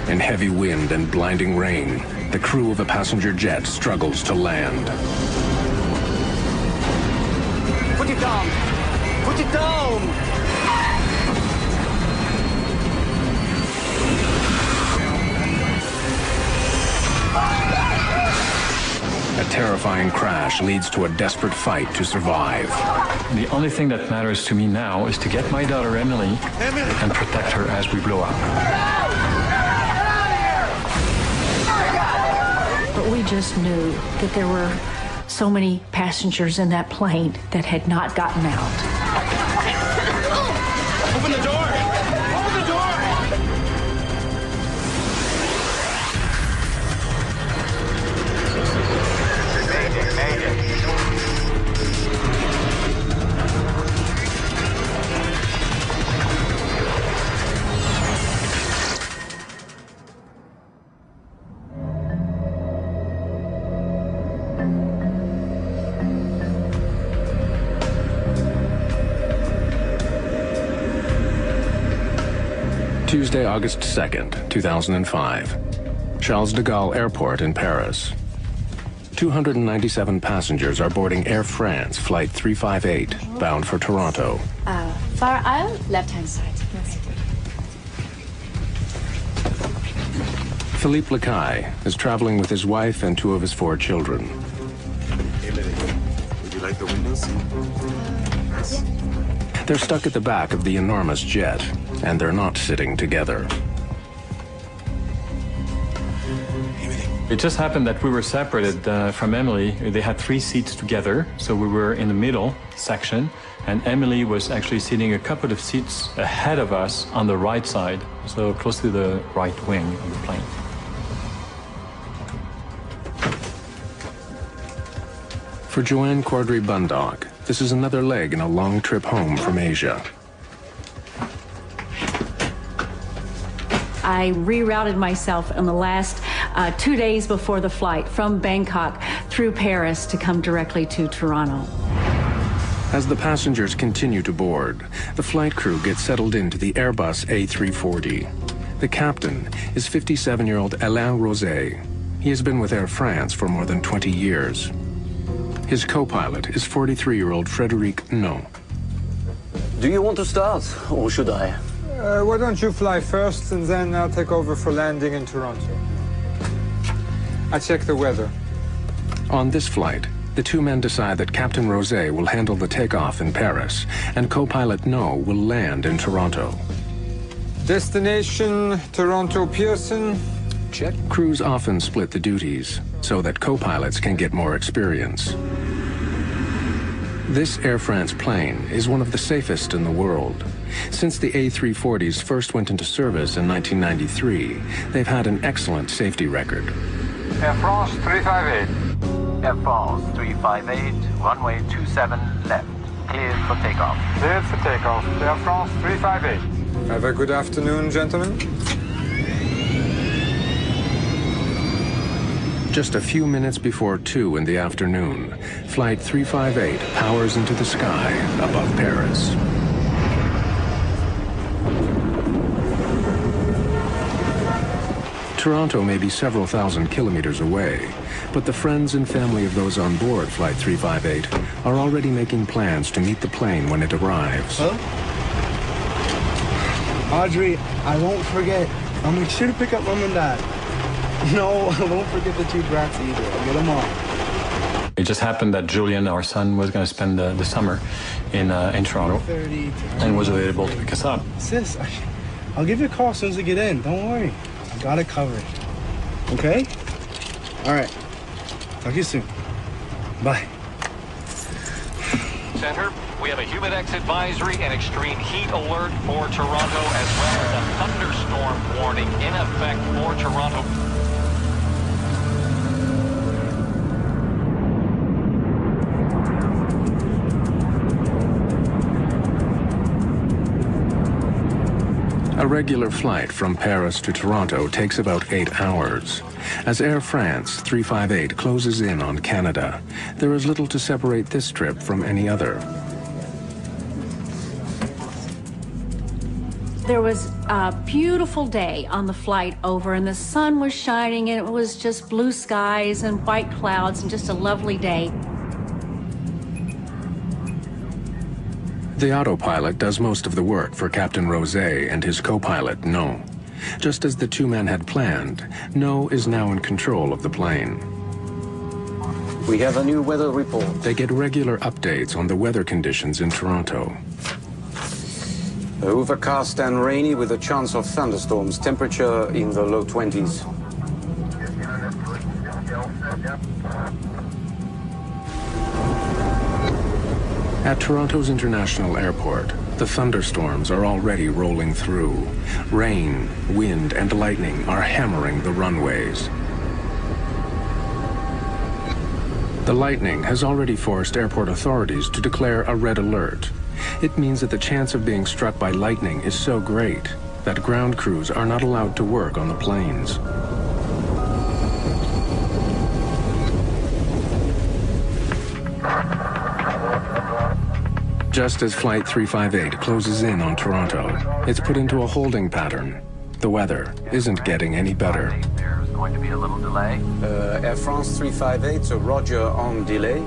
In heavy wind and blinding rain, the crew of a passenger jet struggles to land. Put it down! Put it down! A terrifying crash leads to a desperate fight to survive. The only thing that matters to me now is to get my daughter Emily and protect her as we blow up. But we just knew that there were so many passengers in that plane that had not gotten out. Open the door! Open the door! Mayday, Mayday. Tuesday, August 2nd, 2005. Charles de Gaulle Airport in Paris. 297 passengers are boarding Air France Flight 358, bound for Toronto. Far aisle, left-hand side. Yes. Philippe Lacaille is traveling with his wife and two of his 4 children. Hey, Lily, would you like the window seat? They're stuck at the back of the enormous jet, and they're not sitting together. It just happened that we were separated from Emily. They had 3 seats together, so we were in the middle section, and Emily was actually sitting a couple of seats ahead of us on the right side, so close to the right wing of the plane. For Joanne Cordry Bundock, this is another leg in a long trip home from Asia. I rerouted myself in the last 2 days before the flight from Bangkok through Paris to come directly to Toronto. As the passengers continue to board, the flight crew gets settled into the Airbus A340. The captain is 57-year-old Alain Rosé. He has been with Air France for more than 20 years. His co-pilot is 43-year-old Frédéric No. Do you want to start, or should I? Why don't you fly first, and then I'll take over for landing in Toronto. I check the weather. On this flight, the 2 men decide that Captain Rosé will handle the takeoff in Paris, and co-pilot No will land in Toronto. Destination, Toronto Pearson. Jet crews often split the duties so that co-pilots can get more experience. This Air France plane is one of the safest in the world. Since the A340s first went into service in 1993, they've had an excellent safety record. Air France 358. Air France 358, runway 27 left. Cleared for takeoff. Cleared for takeoff. Air France 358. Have a good afternoon, gentlemen. Just a few minutes before 2 in the afternoon, Flight 358 powers into the sky above Paris. Toronto may be several thousand kilometers away, but the friends and family of those on board Flight 358 are already making plans to meet the plane when it arrives. Huh? Audrey, I won't forget. I'll make sure to pick up Mom and Dad. No, I won't forget the 2 brats either. I'll get them all. It just happened that Julian, our son, was going to spend the summer in Toronto and was available to pick us up. Sis, I'll give you a call as soon as I get in. Don't worry. I got it covered. Okay? All right. Talk to you soon. Bye. Center, we have a humidex advisory and extreme heat alert for Toronto, as well as a thunderstorm warning in effect for Toronto. A regular flight from Paris to Toronto takes about 8 hours. As Air France 358 closes in on Canada, there is little to separate this trip from any other. There was a beautiful day on the flight over, and the sun was shining, and it was just blue skies and white clouds and just a lovely day. The autopilot does most of the work for Captain Rosé and his co-pilot, No. Just as the two men had planned, No is now in control of the plane. We have a new weather report. They get regular updates on the weather conditions in Toronto. Overcast and rainy with a chance of thunderstorms. Temperature in the low 20s. At Toronto's International Airport, the thunderstorms are already rolling through. Rain, wind, and lightning are hammering the runways. The lightning has already forced airport authorities to declare a red alert. It means that the chance of being struck by lightning is so great that ground crews are not allowed to work on the planes. Just as Flight 358 closes in on Toronto, it's put into a holding pattern. The weather isn't getting any better. There's going to be a little delay. Air France 358, so Roger on delay.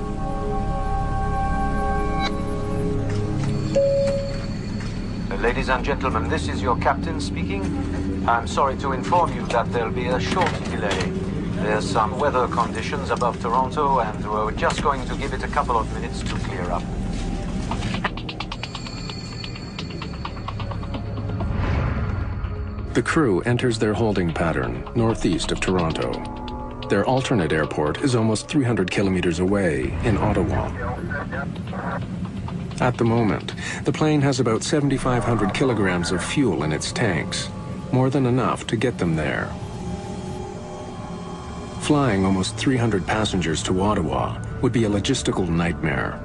Ladies and gentlemen, this is your captain speaking. I'm sorry to inform you that there'll be a short delay. There's some weather conditions above Toronto, and we're just going to give it a couple of minutes to clear up. The crew enters their holding pattern northeast of Toronto. Their alternate airport is almost 300 kilometers away in Ottawa. At the moment, the plane has about 7,500 kilograms of fuel in its tanks, more than enough to get them there. Flying almost 300 passengers to Ottawa would be a logistical nightmare.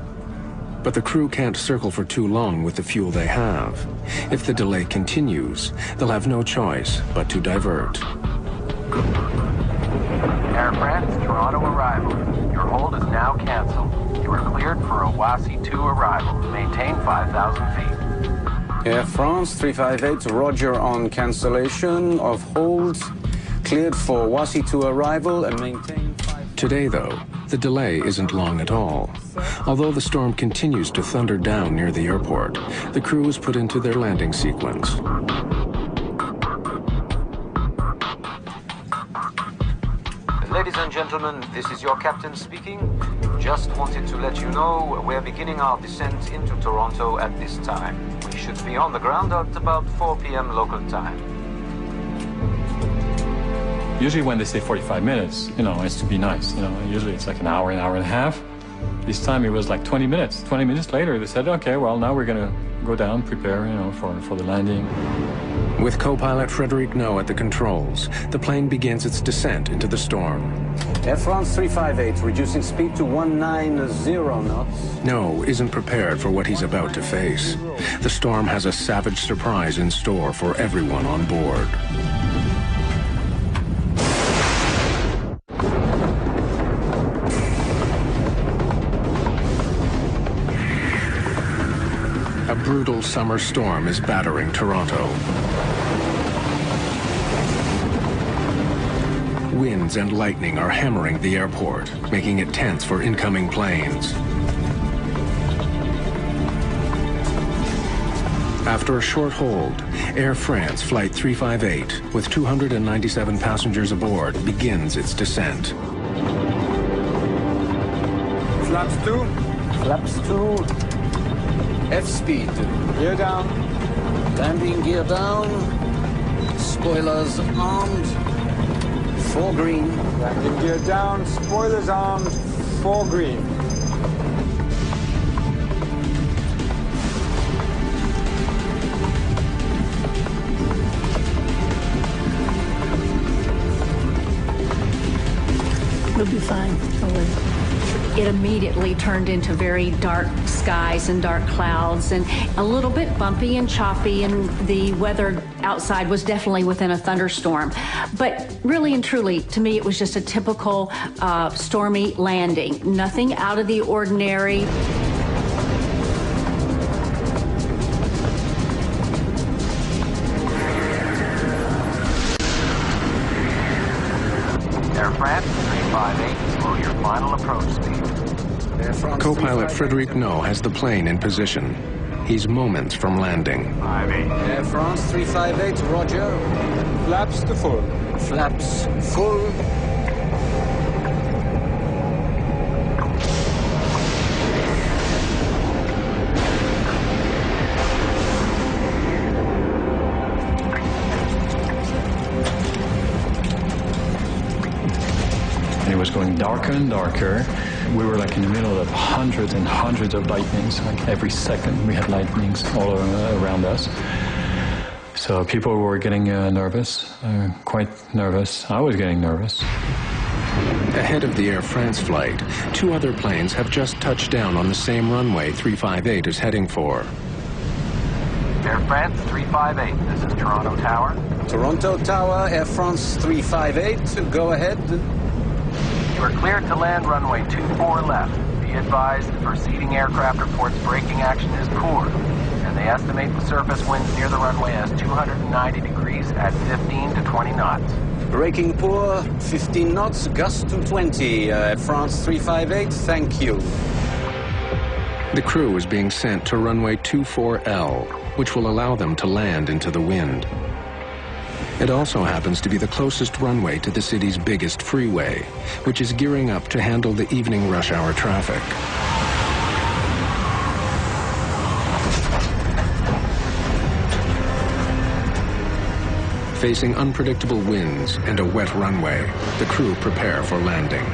But the crew can't circle for too long with the fuel they have. If the delay continues, they'll have no choice but to divert. Air France, Toronto arrival. Your hold is now canceled. You are cleared for a Wasi 2 arrival. Maintain 5,000 feet. Air France 358, Roger on cancellation of hold. Cleared for Wasi 2 arrival and maintain 5,000. Today, though, the delay isn't long at all. Although the storm continues to thunder down near the airport, the crew is put into their landing sequence. Ladies and gentlemen, this is your captain speaking. Just wanted to let you know we're beginning our descent into Toronto at this time. We should be on the ground at about 4 p.m. local time. Usually when they say 45 minutes, it's to be nice. Usually it's like an hour and a half. This time it was like 20 minutes. 20 minutes later, they said, okay, well, now we're going to go down, prepare, for the landing. With co-pilot Frédéric No at the controls, the plane begins its descent into the storm. Air France 358, reducing speed to 190 knots. No isn't prepared for what he's about to face. The storm has a savage surprise in store for everyone on board. A brutal summer storm is battering Toronto. Winds and lightning are hammering the airport, making it tense for incoming planes. After a short hold, Air France Flight 358, with 297 passengers aboard, begins its descent. Flaps 2. Flaps 2. F-speed. Gear down. Landing gear down. Spoilers armed. 4 green. Landing gear down. Spoilers armed. 4 green. We'll be fine. Don't worry. It immediately turned into very dark skies and dark clouds and a little bit bumpy and choppy, and the weather outside was definitely within a thunderstorm. But really and truly, to me, it was just a typical stormy landing. Nothing out of the ordinary. France 358, slow your final approach speed. Air France Co-pilot Frédéric No has the plane in position. He's moments from landing. Air France 358, roger. Flaps to full. Flaps full. It was going darker and darker. We were like in the middle of hundreds and hundreds of lightnings. Like every second we had lightnings all around us. So people were getting nervous, quite nervous. I was getting nervous. Ahead of the Air France flight, 2 other planes have just touched down on the same runway 358 is heading for. Air France 358, this is Toronto Tower. Toronto Tower, Air France 358, go ahead. You are cleared to land runway 24 left. Be advised, the preceding aircraft reports braking action is poor, and they estimate the surface winds near the runway as 290 degrees at 15 to 20 knots. Braking poor, 15 knots, gust to 20. Air France 358, thank you. The crew is being sent to runway 24L, which will allow them to land into the wind. It also happens to be the closest runway to the city's biggest freeway, which is gearing up to handle the evening rush hour traffic. Facing unpredictable winds and a wet runway, the crew prepare for landing.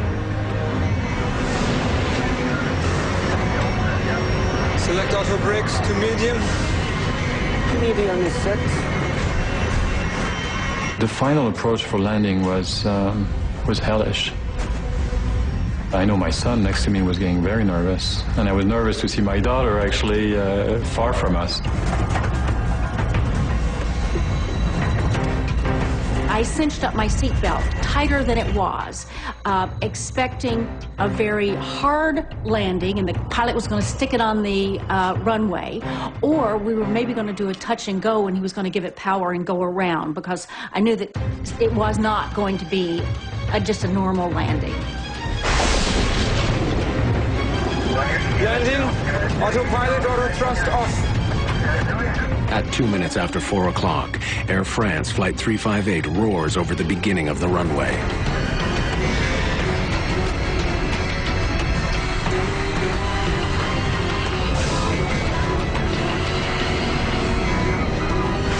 Select auto brakes to medium. Medium is set. The final approach for landing was hellish. I know my son next to me was getting very nervous, and I was nervous to see my daughter actually far from us. I cinched up my seatbelt tighter than it was, expecting a very hard landing, and the pilot was going to stick it on the runway, or we were maybe going to do a touch and go, and he was going to give it power and go around, because I knew that it was not going to be just a normal landing. Landing, autopilot, auto thrust off. At 2 minutes after 4 o'clock, Air France Flight 358 roars over the beginning of the runway.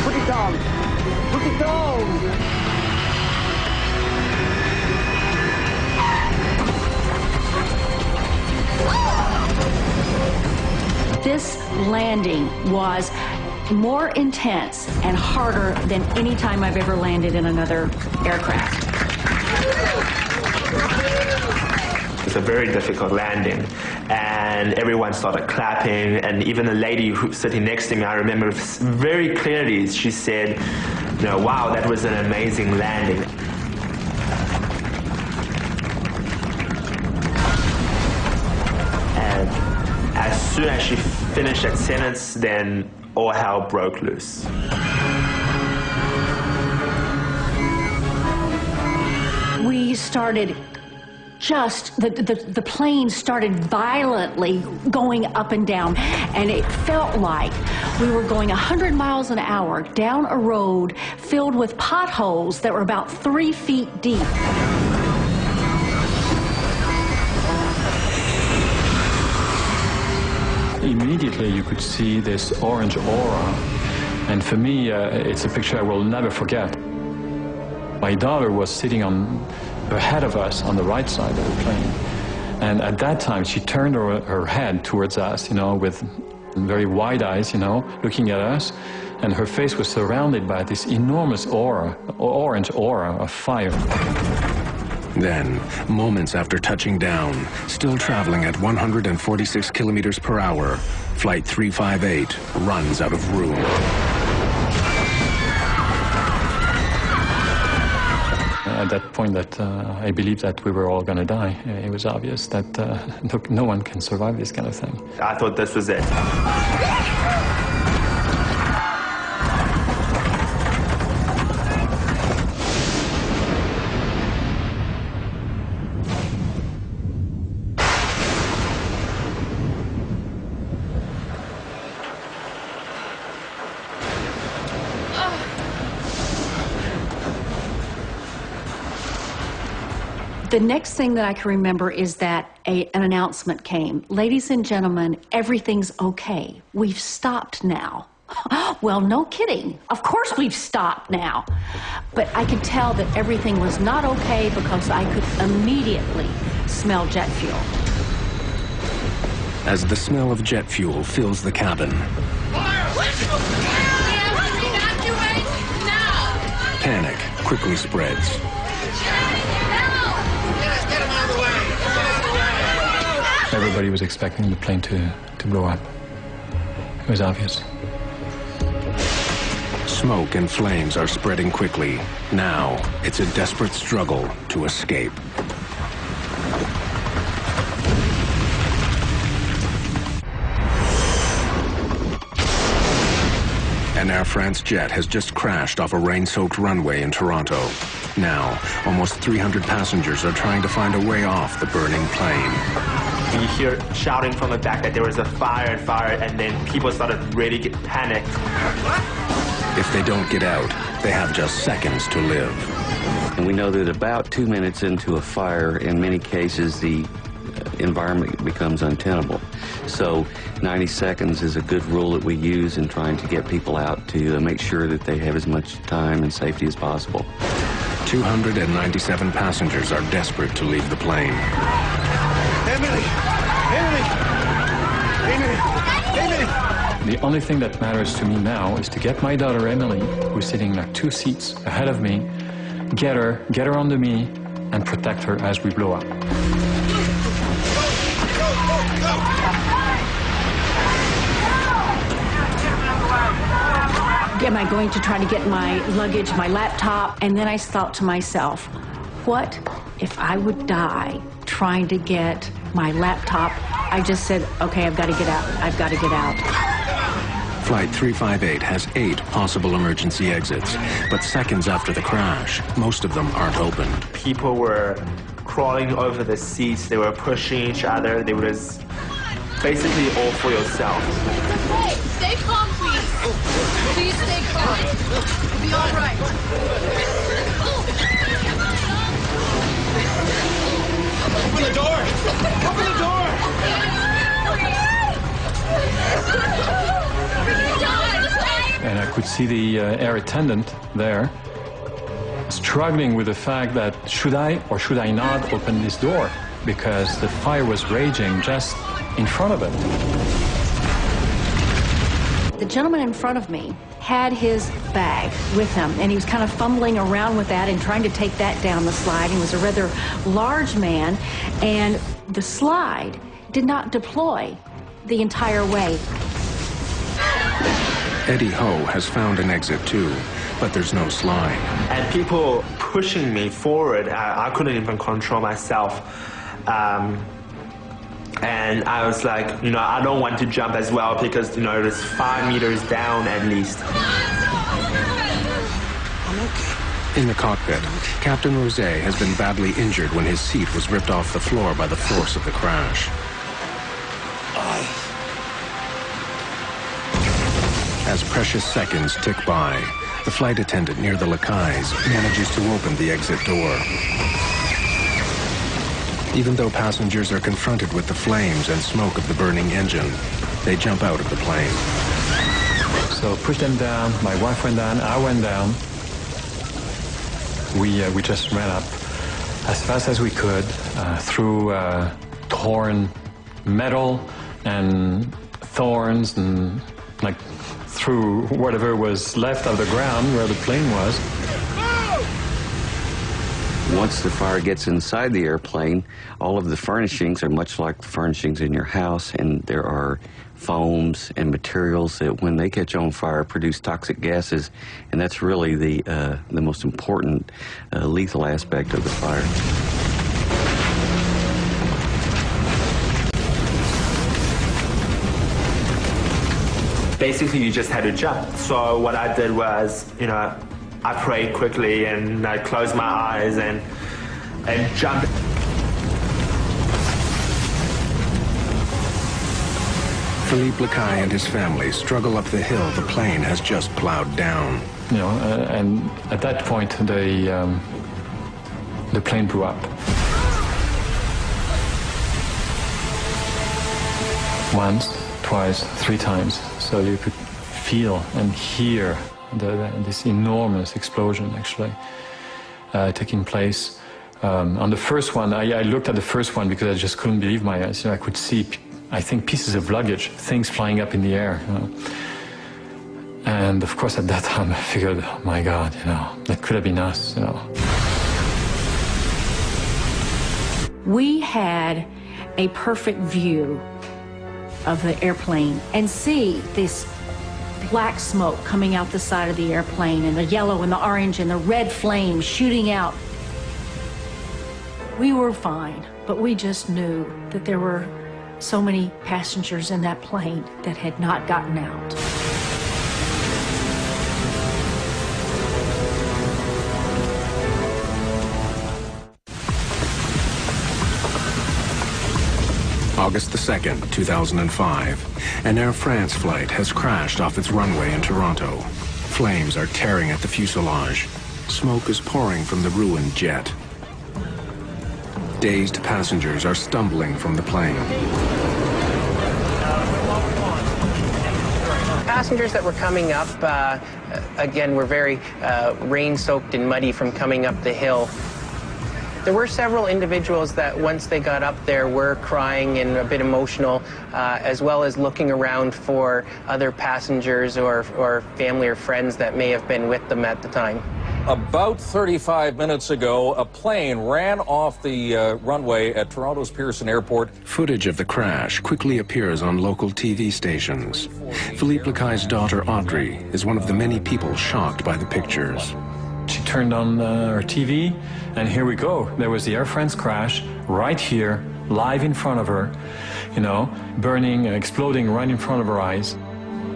Put it down. Put it down. This landing was more intense and harder than any time I've ever landed in another aircraft. It's a very difficult landing, and everyone started clapping, and even a lady who sitting next to me, I remember very clearly, she said, you know, wow, that was an amazing landing. And as soon as she finished that sentence, then all hell broke loose. We started the plane started violently going up and down, and it felt like we were going 100 miles an hour down a road filled with potholes that were about 3 feet deep. Immediately you could see this orange aura, and for me it's a picture I will never forget. My daughter was sitting ahead of us on the right side of the plane, and at that time she turned her head towards us, you know, with very wide eyes, you know, looking at us, and her face was surrounded by this enormous aura, orange aura of fire. Then, moments after touching down, still traveling at 146 kilometers per hour, Flight 358 runs out of room. At that point that I believed that we were all going to die. It was obvious that no one can survive this kind of thing. I thought this was it. The next thing that I can remember is that an announcement came. Ladies and gentlemen, everything's okay. We've stopped now. Well, no kidding. Of course we've stopped now. But I could tell that everything was not okay because I could immediately smell jet fuel. As the smell of jet fuel fills the cabin, panic quickly spreads. Everybody was expecting the plane to blow up. It was obvious. Smoke and flames are spreading quickly. Now, it's a desperate struggle to escape. An Air France jet has just crashed off a rain-soaked runway in Toronto. Now, almost 300 passengers are trying to find a way off the burning plane. You hear shouting from the back that there was a fire, and then people started really get panicked. If they don't get out, they have just seconds to live. And we know that about 2 minutes into a fire, in many cases, the environment becomes untenable. So 90 seconds is a good rule that we use in trying to get people out to make sure that they have as much time and safety as possible. 297 passengers are desperate to leave the plane. Emily! Emily! Emily! Emily! The only thing that matters to me now is to get my daughter Emily, who's sitting like 2 seats ahead of me, get her onto me, and protect her as we blow up. Am I going to try to get my luggage, my laptop? And then I thought to myself, what if I would die trying to get my laptop? I just said, okay, I've got to get out. I've got to get out. Flight 358 has 8 possible emergency exits, but seconds after the crash, most of them aren't opened. People were crawling over the seats. They were pushing each other. They were just basically all for yourself. Hey, stay calm, please. Please stay calm. We'll be all right. Open the door! Open the door! And I could see the air attendant there struggling with the fact that should I or should I not open this door, because the fire was raging just in front of it. The gentleman in front of me had his bag with him, and he was kind of fumbling around with that and trying to take that down the slide. He was a rather large man, and the slide did not deploy the entire way. Eddie Ho has found an exit too, but there's no slide. And people pushing me forward, I couldn't even control myself. And I was like, I don't want to jump as well because, it was 5 meters down at least. In the cockpit, Captain Rosé has been badly injured when his seat was ripped off the floor by the force of the crash. As precious seconds tick by, the flight attendant near the Lacailles manages to open the exit door. Even though passengers are confronted with the flames and smoke of the burning engine, they jump out of the plane. So push them down, my wife went down, I went down. We just ran up as fast as we could through torn metal and thorns and through whatever was left of the ground where the plane was. Once the fire gets inside the airplane, all of the furnishings are much like the furnishings in your house, and there are foams and materials that, when they catch on fire, produce toxic gases, and that's really the most important lethal aspect of the fire. Basically, you just had to jump. So what I did was, I prayed quickly and I closed my eyes and jumped. Philippe Lacaille and his family struggle up the hill the plane has just plowed down. And at that point, the plane blew up. once, twice, 3 times. So you could feel and hear this enormous explosion actually taking place. On the first one, I looked at the first one because I just couldn't believe my eyes. You know, I could see, I think, pieces of luggage, things flying up in the air. You know. And of course, at that time, I figured, oh my God, you know, that could have been us. You know. We had a perfect view of the airplane and see this black smoke coming out the side of the airplane, and the yellow and the orange and the red flames shooting out. We were fine, but we just knew that there were so many passengers in that plane that had not gotten out. August the 2nd, 2005. An Air France flight has crashed off its runway in Toronto. Flames are tearing at the fuselage. Smoke is pouring from the ruined jet. Dazed passengers are stumbling from the plane. Passengers that were coming up, again, were very rain-soaked and muddy from coming up the hill. There were several individuals that once they got up there were crying and a bit emotional, as well as looking around for other passengers or family or friends that may have been with them at the time. About 35 minutes ago, a plane ran off the runway at Toronto's Pearson Airport. Footage of the crash quickly appears on local TV stations. Philippe Lacai's daughter, Audrey, is one of the many people shocked by the pictures. She turned on her TV, and here we go. There was the Air France crash right here, live in front of her, you know, burning, exploding right in front of her eyes.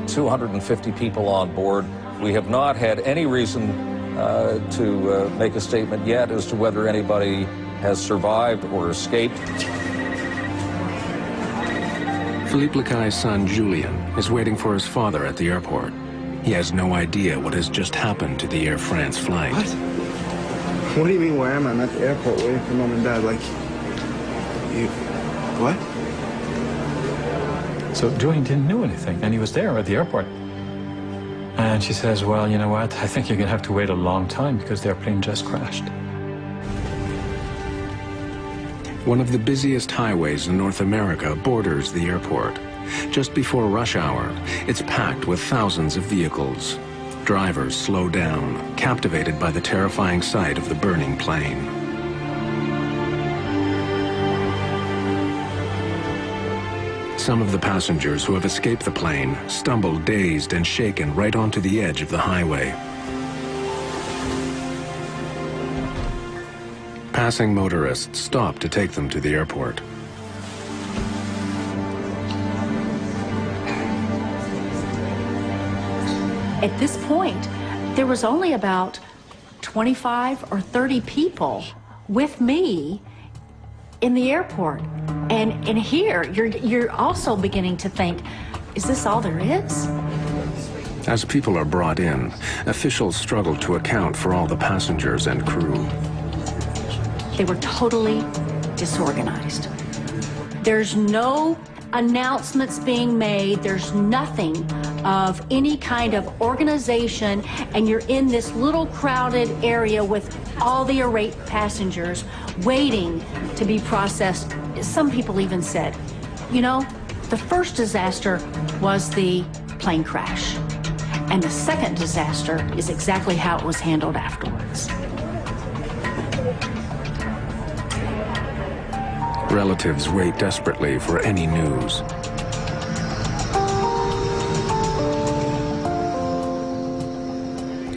250 people on board. We have not had any reason to make a statement yet as to whether anybody has survived or escaped. Philippe Lacai's son, Julien, is waiting for his father at the airport. He has no idea what has just happened to the Air France flight. What? What do you mean, where am I? I'm at the airport waiting for Mom and Dad, like... You... What? So Julien didn't know anything, and he was there at the airport. And she says, well, you know what? I think you're going to have to wait a long time because the airplane just crashed. One of the busiest highways in North America borders the airport. Just before rush hour, it's packed with thousands of vehicles. Drivers slow down, captivated by the terrifying sight of the burning plane. Some of the passengers who have escaped the plane stumble dazed and shaken right onto the edge of the highway. Passing motorists stop to take them to the airport. At this point, there was only about 25 or 30 people with me in the airport. And here, you're also beginning to think, is this all there is? As people are brought in, officials struggle to account for all the passengers and crew. They were totally disorganized. There's no announcements being made. There's nothing of any kind of organization, and you're in this little crowded area with all the irate passengers waiting to be processed. Some people even said, you know, the first disaster was the plane crash, and the second disaster is exactly how it was handled afterwards. Relatives wait desperately for any news.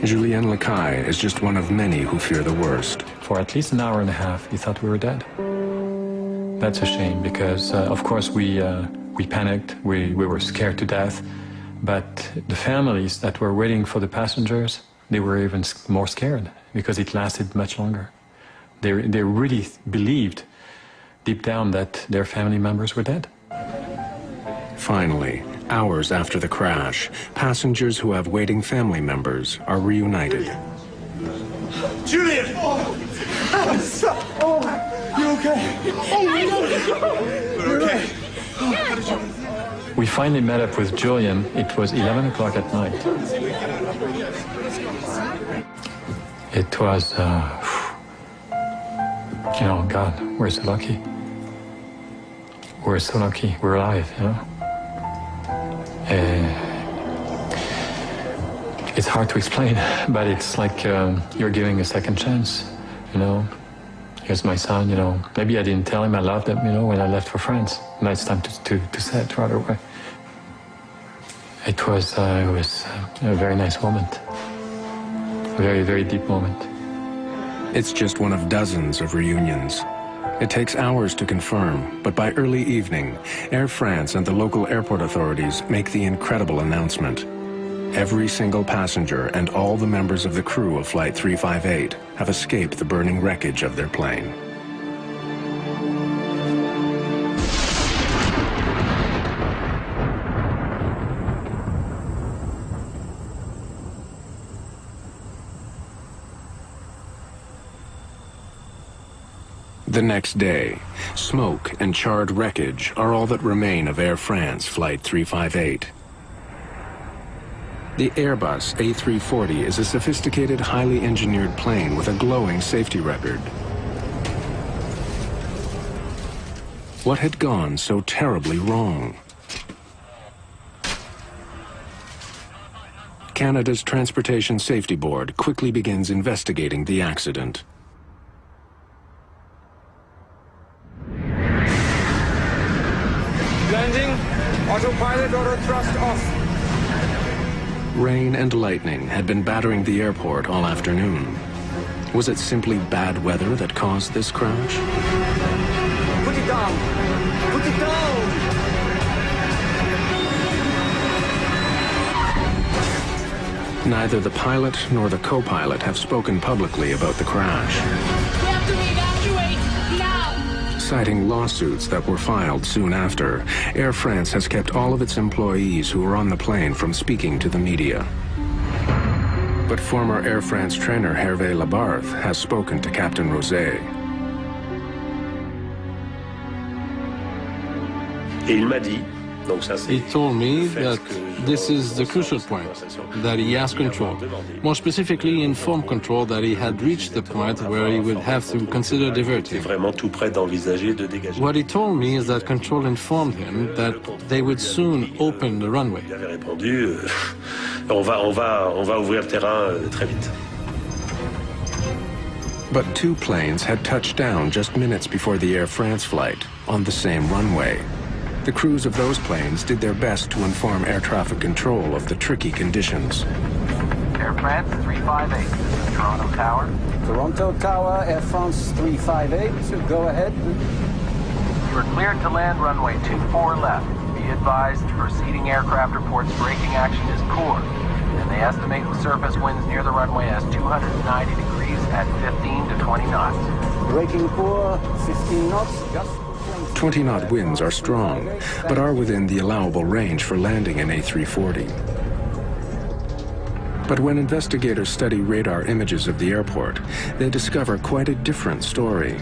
Julien Lacai is just one of many who fear the worst. For at least an hour and a half, he thought we were dead. That's a shame because, of course, we panicked. We were scared to death. But the families that were waiting for the passengers, they were even more scared because it lasted much longer. They really believed deep down that their family members were dead. Finally, hours after the crash, passengers who have waiting family members are reunited. Julien! Oh, you okay? Oh, my God! We're okay. How did you... We finally met up with Julian. It was 11 o'clock at night. It was, you know, God, we're so lucky. We're so lucky. We're alive, you know. It's hard to explain, but it's like you're giving a second chance, you know. Here's my son, you know. Maybe I didn't tell him I loved him, you know, when I left for France. Now it's time to say it right away. It was a very nice moment. A very, very deep moment. It's just one of dozens of reunions. It takes hours to confirm, but by early evening, Air France and the local airport authorities make the incredible announcement. Every single passenger and all the members of the crew of Flight 358 have escaped the burning wreckage of their plane. The next day, smoke and charred wreckage are all that remain of Air France Flight 358. The Airbus A340 is a sophisticated, highly engineered plane with a glowing safety record. What had gone so terribly wrong? Canada's Transportation Safety Board quickly begins investigating the accident. Landing, autopilot auto thrust off. Rain and lightning had been battering the airport all afternoon. Was it simply bad weather that caused this crash? Put it down! Put it down! Neither the pilot nor the co-pilot have spoken publicly about the crash. We have to evacuate now! Citing lawsuits that were filed soon after, Air France has kept all of its employees who were on the plane from speaking to the media. But former Air France trainer Hervé Labarthe has spoken to Captain Rosé. He told me that this is the crucial point, that he has control. More specifically, informed control that he had reached the point where he would have to consider diverting. What he told me is that control informed him that they would soon open the runway. But two planes had touched down just minutes before the Air France flight on the same runway. The crews of those planes did their best to inform air traffic control of the tricky conditions. Air France 358, this is Toronto Tower. Toronto Tower, Air France 358, go ahead. You are cleared to land runway 24 left. Be advised, preceding aircraft reports braking action is poor, and they estimate the surface winds near the runway as 290 degrees at 15 to 20 knots. Braking poor, 15 knots, gust. 20-knot winds are strong, but are within the allowable range for landing an A340. But when investigators study radar images of the airport, they discover quite a different story.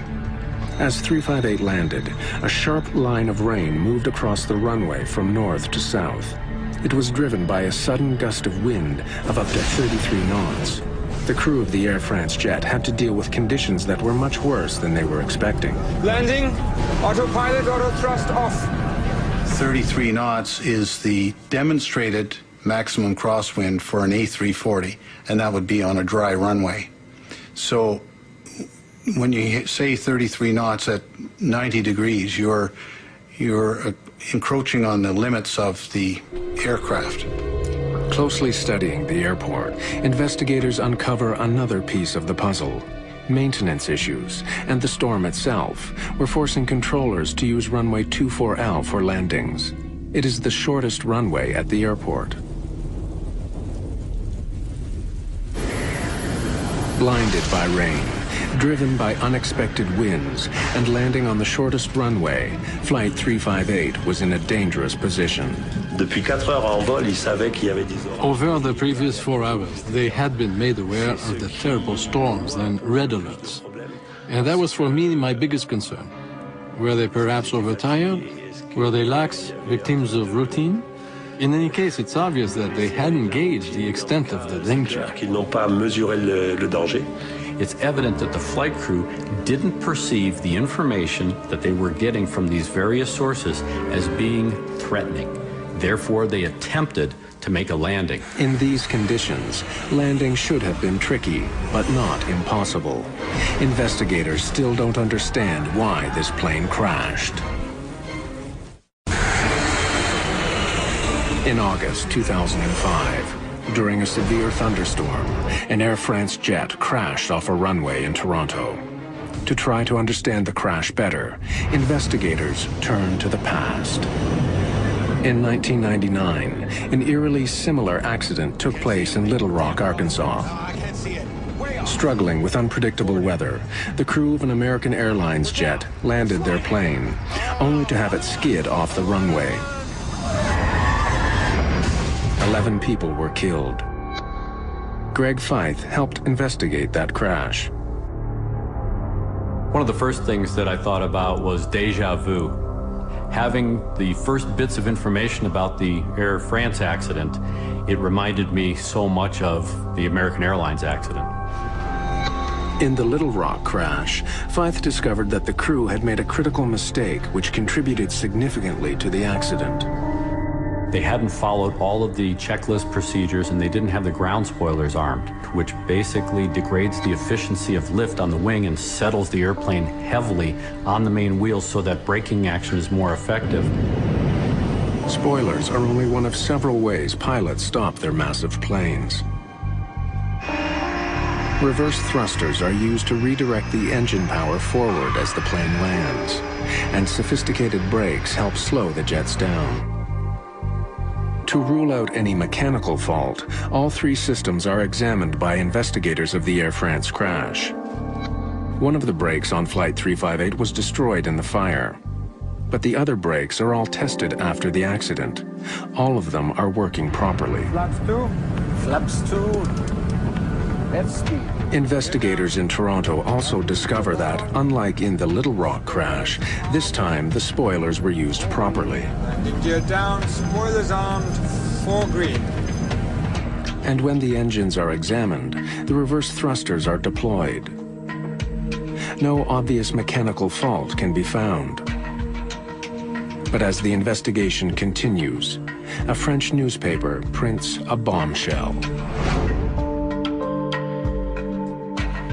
As 358 landed, a sharp line of rain moved across the runway from north to south. It was driven by a sudden gust of wind of up to 33 knots. The crew of the Air France jet had to deal with conditions that were much worse than they were expecting. Landing, autopilot auto thrust off. 33 knots is the demonstrated maximum crosswind for an A340, and that would be on a dry runway. So when you say 33 knots at 90 degrees, you're encroaching on the limits of the aircraft. Closely studying the airport, investigators uncover another piece of the puzzle. Maintenance issues and the storm itself were forcing controllers to use runway 24L for landings. It is the shortest runway at the airport. Blinded by rain, driven by unexpected winds, and landing on the shortest runway, Flight 358 was in a dangerous position. Over the previous 4 hours, they had been made aware of the terrible storms and red alerts. And that was for me my biggest concern. Were they perhaps overtired? Were they lax victims of routine? In any case, it's obvious that they hadn't gauged the extent of the danger. Qu'ils n'ont pas mesuré le danger. It's evident that the flight crew didn't perceive the information that they were getting from these various sources as being threatening. Therefore, they attempted to make a landing. In these conditions, landing should have been tricky, but not impossible. Investigators still don't understand why this plane crashed. In August 2005, during a severe thunderstorm, an Air France jet crashed off a runway in Toronto. To try to understand the crash better, investigators turned to the past. In 1999, an eerily similar accident took place in Little Rock, Arkansas. Struggling with unpredictable weather, the crew of an American Airlines jet landed their plane, only to have it skid off the runway. 11 people were killed. Greg Feith helped investigate that crash. One of the first things that I thought about was déjà vu. Having the first bits of information about the Air France accident, it reminded me so much of the American Airlines accident. In the Little Rock crash, Feith discovered that the crew had made a critical mistake which contributed significantly to the accident. They hadn't followed all of the checklist procedures, and they didn't have the ground spoilers armed, which basically degrades the efficiency of lift on the wing and settles the airplane heavily on the main wheels so that braking action is more effective. Spoilers are only one of several ways pilots stop their massive planes. Reverse thrusters are used to redirect the engine power forward as the plane lands, and sophisticated brakes help slow the jets down. To rule out any mechanical fault, all three systems are examined by investigators of the Air France crash. One of the brakes on Flight 358 was destroyed in the fire, but the other brakes are all tested after the accident. All of them are working properly. Flaps 2. Flaps 2. F-speed. Investigators in Toronto also discover that, unlike in the Little Rock crash, this time the spoilers were used properly. Landing gear down, spoilers armed, 4 green. And when the engines are examined, the reverse thrusters are deployed. No obvious mechanical fault can be found. But as the investigation continues, a French newspaper prints a bombshell.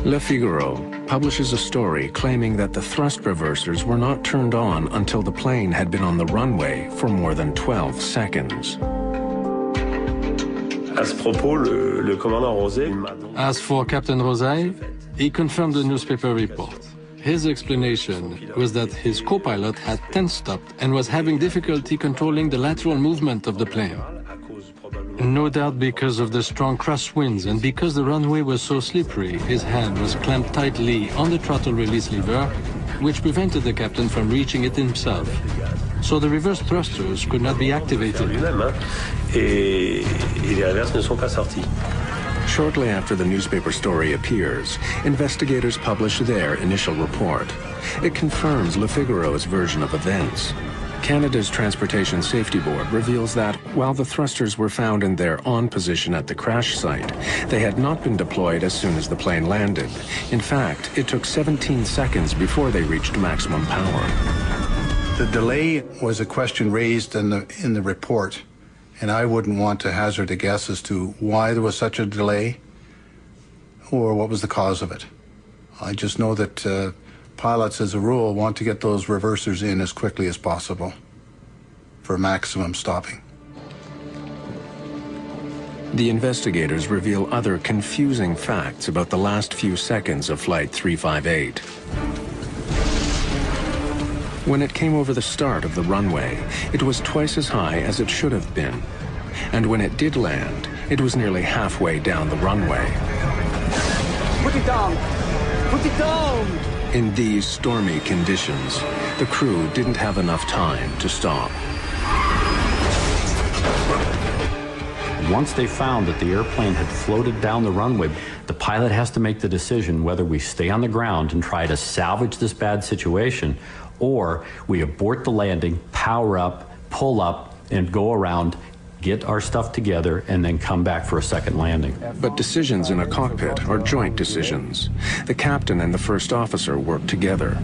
Le Figaro publishes a story claiming that the thrust reversers were not turned on until the plane had been on the runway for more than 12 seconds. À ce propos, le commandant Rosé... As for Captain Rosé, he confirmed the newspaper report. His explanation was that his co-pilot had tense-stopped and was having difficulty controlling the lateral movement of the plane. No doubt because of the strong crosswinds and because the runway was so slippery, his hand was clamped tightly on the throttle release lever, which prevented the captain from reaching it himself. So the reverse thrusters could not be activated. Shortly after the newspaper story appears, investigators publish their initial report. It confirms Le Figaro's version of events. Canada's Transportation Safety Board reveals that, while the thrusters were found in their on position at the crash site, they had not been deployed as soon as the plane landed. In fact, it took 17 seconds before they reached maximum power. The delay was a question raised in the report, and I wouldn't want to hazard a guess as to why there was such a delay or what was the cause of it. I just know that pilots, as a rule, want to get those reversers in as quickly as possible for maximum stopping. The investigators reveal other confusing facts about the last few seconds of Flight 358. When it came over the start of the runway, it was twice as high as it should have been. And when it did land, it was nearly halfway down the runway. Put it down! Put it down! In these stormy conditions, the crew didn't have enough time to stop. Once they found that the airplane had floated down the runway, the pilot has to make the decision whether we stay on the ground and try to salvage this bad situation, or we abort the landing, power up, pull up, and go around, get our stuff together, and then come back for a second landing. But decisions in a cockpit are joint decisions. The captain and the first officer work together.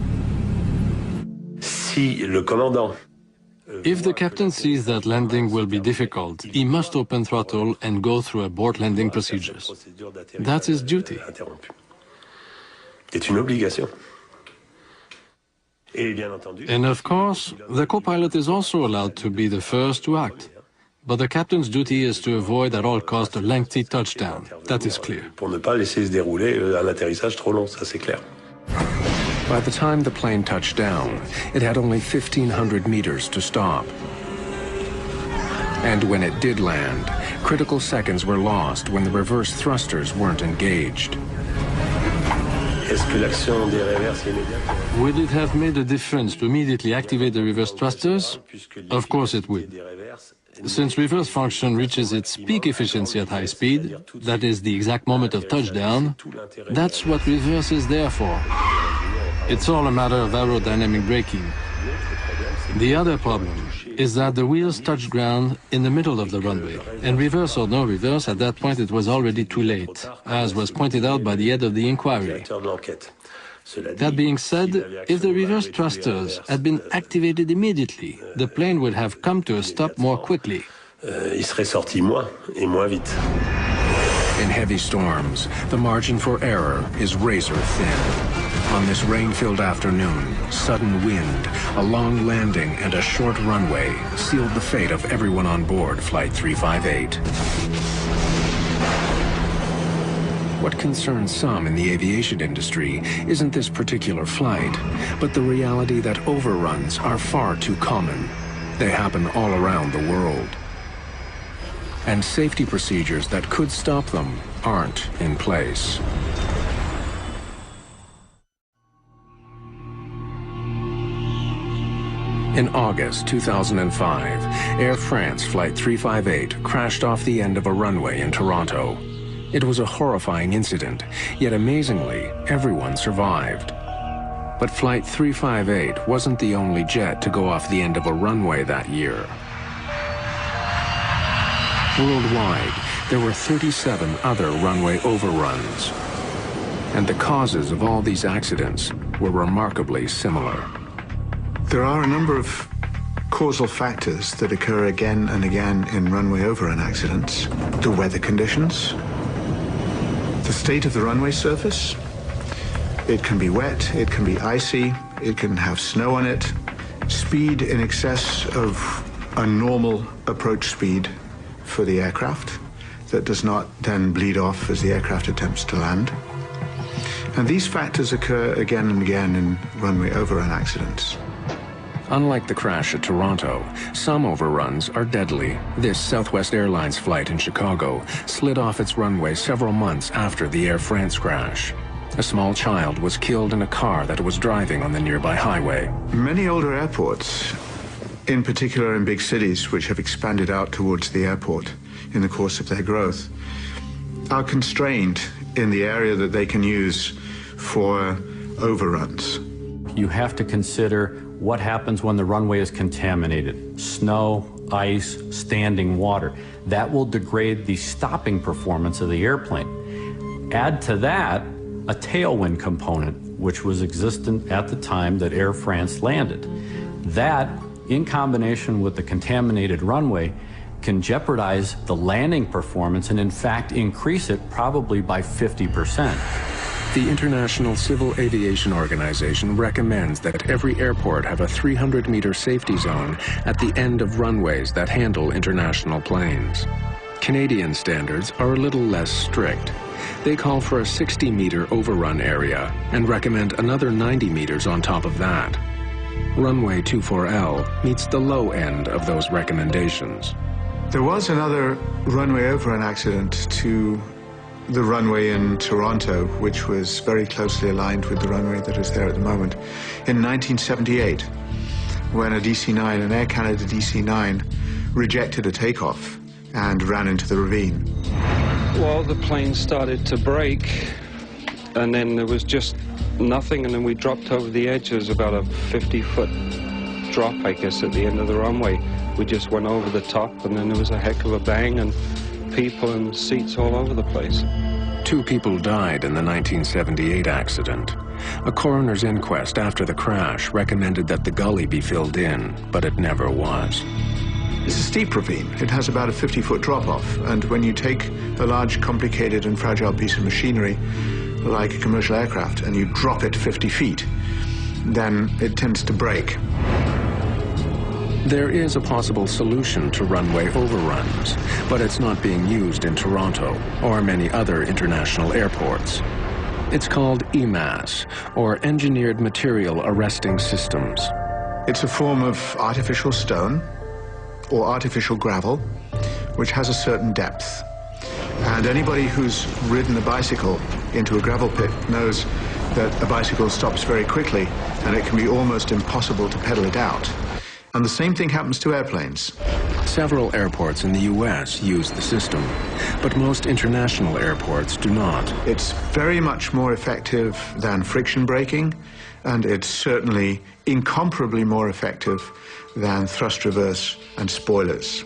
If the captain sees that landing will be difficult, he must open throttle and go through abort landing procedures. That's his duty. And of course, the co-pilot is also allowed to be the first to act. But the captain's duty is to avoid at all costs a lengthy touchdown. That is clear. By the time the plane touched down, it had only 1,500 meters to stop. And when it did land, critical seconds were lost when the reverse thrusters weren't engaged. Would it have made a difference to immediately activate the reverse thrusters? Of course it would. Since reverse function reaches its peak efficiency at high speed, that is the exact moment of touchdown, that's what reverse is there for. It's all a matter of aerodynamic braking. The other problem is that the wheels touched ground in the middle of the runway, and reverse or no reverse, at that point it was already too late, as was pointed out by the head of the inquiry. That being said, if the reverse thrusters had been activated immediately, the plane would have come to a stop more quickly. In heavy storms, the margin for error is razor thin. On this rain-filled afternoon, sudden wind, a long landing, and a short runway sealed the fate of everyone on board Flight 358. What concerns some in the aviation industry isn't this particular flight, but the reality that overruns are far too common. They happen all around the world. And safety procedures that could stop them aren't in place. In August 2005, Air France Flight 358 crashed off the end of a runway in Toronto. It was a horrifying incident, yet amazingly, everyone survived. But Flight 358 wasn't the only jet to go off the end of a runway that year. Worldwide, there were 37 other runway overruns. And the causes of all these accidents were remarkably similar. There are a number of causal factors that occur again and again in runway overrun accidents. The weather conditions, the state of the runway surface. It can be wet, it can be icy, it can have snow on it. Speed in excess of a normal approach speed for the aircraft that does not then bleed off as the aircraft attempts to land. And these factors occur again and again in runway overrun accidents. Unlike the crash at Toronto, some overruns are deadly. This Southwest Airlines flight in Chicago slid off its runway several months after the Air France crash. A small child was killed in a car that was driving on the nearby highway. Many older airports, in particular in big cities which have expanded out towards the airport in the course of their growth, are constrained in the area that they can use for overruns. You have to consider what happens when the runway is contaminated. Snow, ice, standing water. That will degrade the stopping performance of the airplane. Add to that a tailwind component, which was existent at the time that Air France landed. That, in combination with the contaminated runway, can jeopardize the landing performance and in fact increase it probably by 50%. The International Civil Aviation Organization recommends that every airport have a 300-meter safety zone at the end of runways that handle international planes. Canadian standards are a little less strict. They call for a 60-meter overrun area and recommend another 90 meters on top of that. Runway 24L meets the low end of those recommendations. There was another runway overrun accident to the runway in Toronto, which was very closely aligned with the runway that is there at the moment, in 1978, when a DC-9, an Air Canada DC-9, rejected a takeoff and ran into the ravine. Well, the plane started to brake and then there was just nothing, and then we dropped over the edge. There was about a 50-foot drop, I guess, at the end of the runway. We just went over the top, and then there was a heck of a bang, and people and seats all over the place. 2 people died in the 1978 accident. A coroner's inquest after the crash recommended that the gully be filled in, but it never was. It's a steep ravine. It has about a 50-foot drop-off, and when you take a large, complicated and fragile piece of machinery, like a commercial aircraft, and you drop it 50 feet, then it tends to break. There is a possible solution to runway overruns, but it's not being used in Toronto or many other international airports. It's called EMAS, or Engineered Material Arresting Systems. It's a form of artificial stone or artificial gravel, which has a certain depth. And anybody who's ridden a bicycle into a gravel pit knows that a bicycle stops very quickly, and it can be almost impossible to pedal it out. And the same thing happens to airplanes. Several airports in the U.S. use the system, but most international airports do not. It's very much more effective than friction braking, and it's certainly incomparably more effective than thrust reverse and spoilers.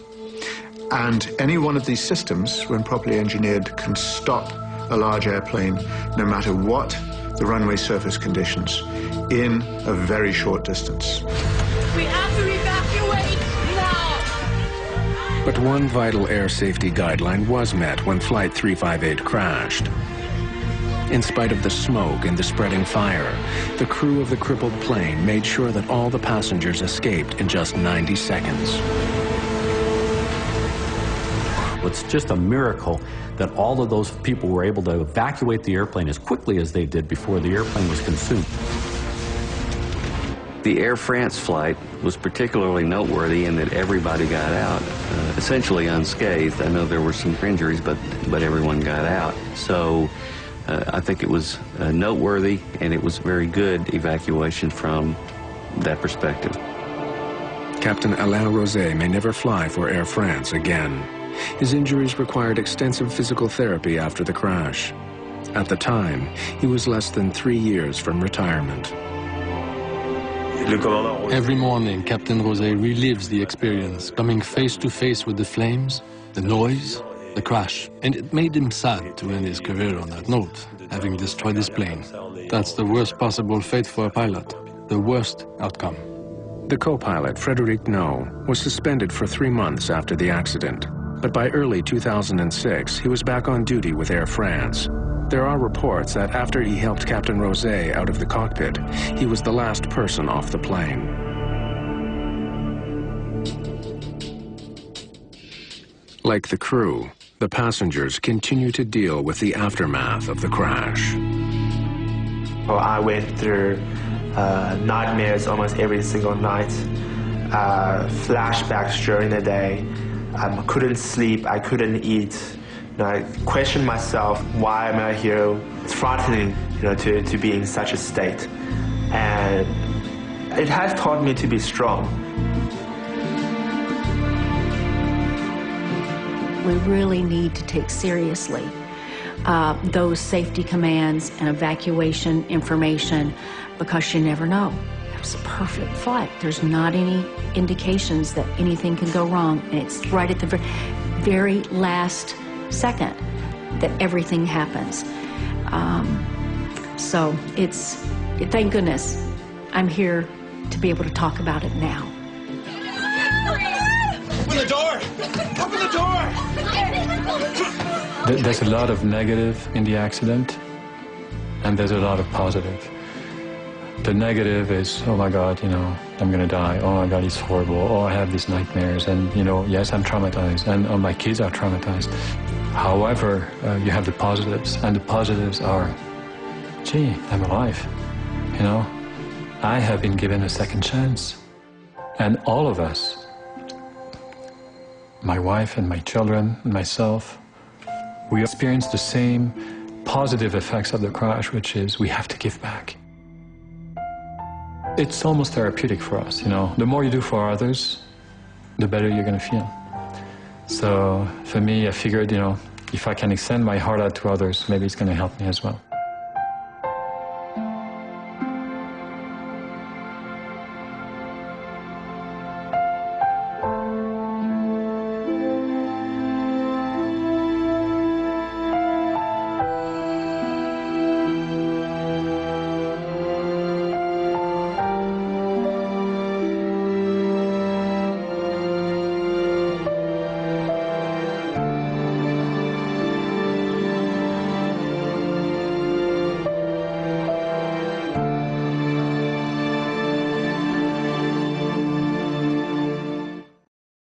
And any one of these systems, when properly engineered, can stop a large airplane, no matter what the runway surface conditions, in a very short distance. We have to evacuate now! But one vital air safety guideline was met when Flight 358 crashed. In spite of the smoke and the spreading fire, the crew of the crippled plane made sure that all the passengers escaped in just 90 seconds. It's just a miracle that all of those people were able to evacuate the airplane as quickly as they did before the airplane was consumed. The Air France flight was particularly noteworthy in that everybody got out, essentially unscathed. I know there were some injuries, but everyone got out. So I think it was noteworthy, and it was very good evacuation from that perspective. Captain Alain Rosé may never fly for Air France again. His injuries required extensive physical therapy after the crash. At the time, he was less than 3 years from retirement. Every morning, Captain Rosé relives the experience, coming face to face with the flames, the noise, the crash. And it made him sad to end his career on that note, having destroyed his plane. That's the worst possible fate for a pilot, the worst outcome. The co-pilot, Frédéric No, was suspended for 3 months after the accident. But by early 2006, he was back on duty with Air France. There are reports that after he helped Captain Rosé out of the cockpit, he was the last person off the plane. Like the crew, the passengers continue to deal with the aftermath of the crash. Well, I went through nightmares almost every single night, flashbacks during the day. I couldn't sleep, I couldn't eat. I questioned myself, why am I here? It's frightening, to be in such a state. And it has taught me to be strong. We really need to take seriously those safety commands and evacuation information, because you never know. It's a perfect flight. There's not any indications that anything can go wrong, and it's right at the very last second that everything happens. So thank goodness I'm here to be able to talk about it now. Open the door! Open the door! There's a lot of negative in the accident, and there's a lot of positive. The negative is, oh my God, I'm gonna die. Oh my God, it's horrible. Oh, I have these nightmares, and yes, I'm traumatized, and my kids are traumatized. However, you have the positives, and the positives are, gee, I'm alive. I have been given a second chance, and all of us, my wife and my children and myself, we experience the same positive effects of the crash, which is we have to give back. It's almost therapeutic for us, The more you do for others, the better you're going to feel. So for me, I figured, if I can extend my heart out to others, maybe it's going to help me as well.